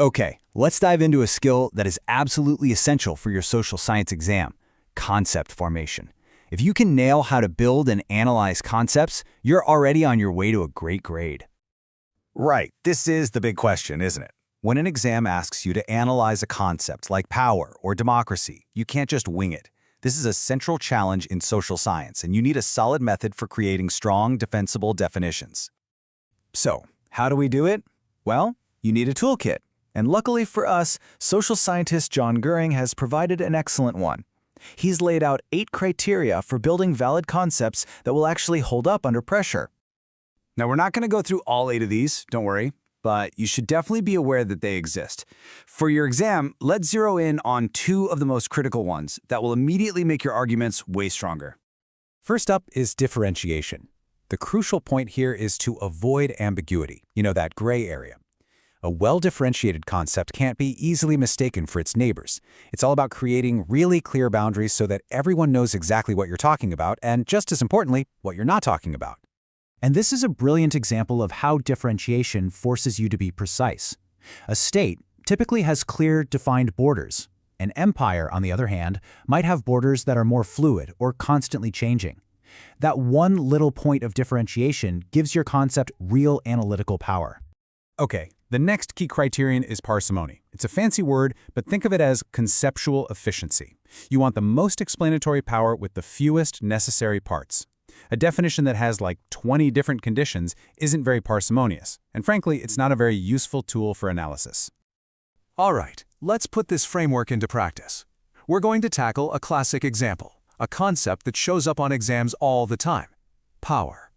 Okay, let's dive into a skill that is absolutely essential for your social science exam: concept formation. If you can nail how to build and analyze concepts, you're already on your way to a great grade. Right, this is the big question, isn't it? When an exam asks you to analyze a concept like power or democracy, you can't just wing it. This is a central challenge in social science, and you need a solid method for creating strong, defensible definitions. So, how do we do it? Well, you need a toolkit. And luckily for us, social scientist John Goering has provided an excellent one. He's laid out 8 criteria for building valid concepts that will actually hold up under pressure. Now, we're not going to go through all 8 of these, don't worry, but you should definitely be aware that they exist. For your exam, let's zero in on 2 of the most critical ones that will immediately make your arguments way stronger. First up is differentiation. The crucial point here is to avoid ambiguity, that gray area. A well-differentiated concept can't be easily mistaken for its neighbors. It's all about creating really clear boundaries so that everyone knows exactly what you're talking about and, just as importantly, what you're not talking about. And this is a brilliant example of how differentiation forces you to be precise. A state typically has clear, defined borders. An empire, on the other hand, might have borders that are more fluid or constantly changing. That one little point of differentiation gives your concept real analytical power. Okay, the next key criterion is parsimony. It's a fancy word, but think of it as conceptual efficiency. You want the most explanatory power with the fewest necessary parts. A definition that has like 20 different conditions isn't very parsimonious, and frankly, it's not a very useful tool for analysis. All right, let's put this framework into practice. We're going to tackle a classic example, a concept that shows up on exams all the time: power.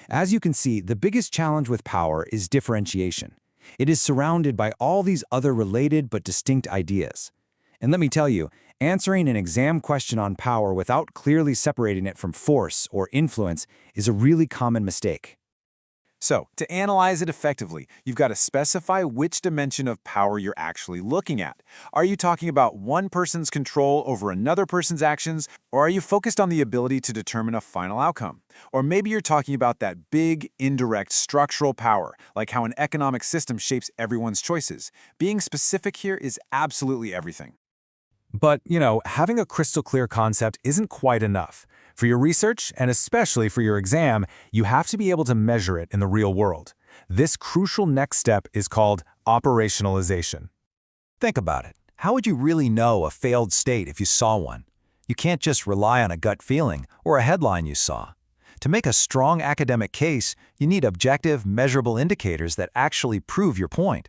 As you can see, the biggest challenge with power is differentiation. It is surrounded by all these other related but distinct ideas. And let me tell you, answering an exam question on power without clearly separating it from force or influence is a really common mistake. So, to analyze it effectively, you've got to specify which dimension of power you're actually looking at. Are you talking about one person's control over another person's actions, or are you focused on the ability to determine a final outcome? Or maybe you're talking about that big, indirect, structural power, like how an economic system shapes everyone's choices. Being specific here is absolutely everything. But, having a crystal clear concept isn't quite enough. For your research, and especially for your exam, you have to be able to measure it in the real world. This crucial next step is called operationalization. Think about it. How would you really know a failed state if you saw one? You can't just rely on a gut feeling or a headline you saw. To make a strong academic case, you need objective, measurable indicators that actually prove your point.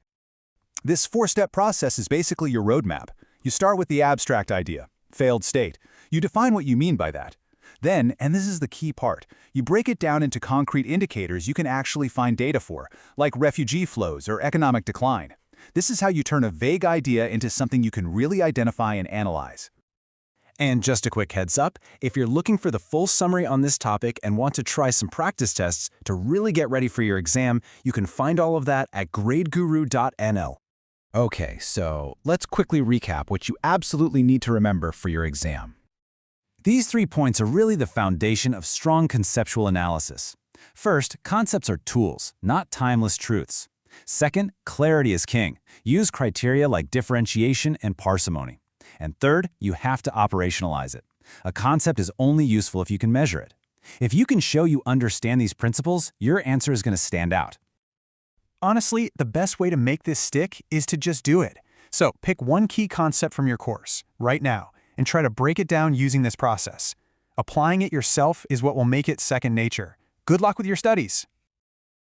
This 4-step process is basically your roadmap. You start with the abstract idea, failed state. You define what you mean by that. Then, and this is the key part, you break it down into concrete indicators you can actually find data for, like refugee flows or economic decline. This is how you turn a vague idea into something you can really identify and analyze. And just a quick heads up, if you're looking for the full summary on this topic and want to try some practice tests to really get ready for your exam, you can find all of that at gradeguru.nl. Okay, so let's quickly recap what you absolutely need to remember for your exam. These 3 points are really the foundation of strong conceptual analysis. First, concepts are tools, not timeless truths. Second, clarity is king. Use criteria like differentiation and parsimony. And third, you have to operationalize it. A concept is only useful if you can measure it. If you can show you understand these principles, your answer is going to stand out. Honestly, the best way to make this stick is to just do it. So pick one key concept from your course, right now, and try to break it down using this process. Applying it yourself is what will make it second nature. Good luck with your studies!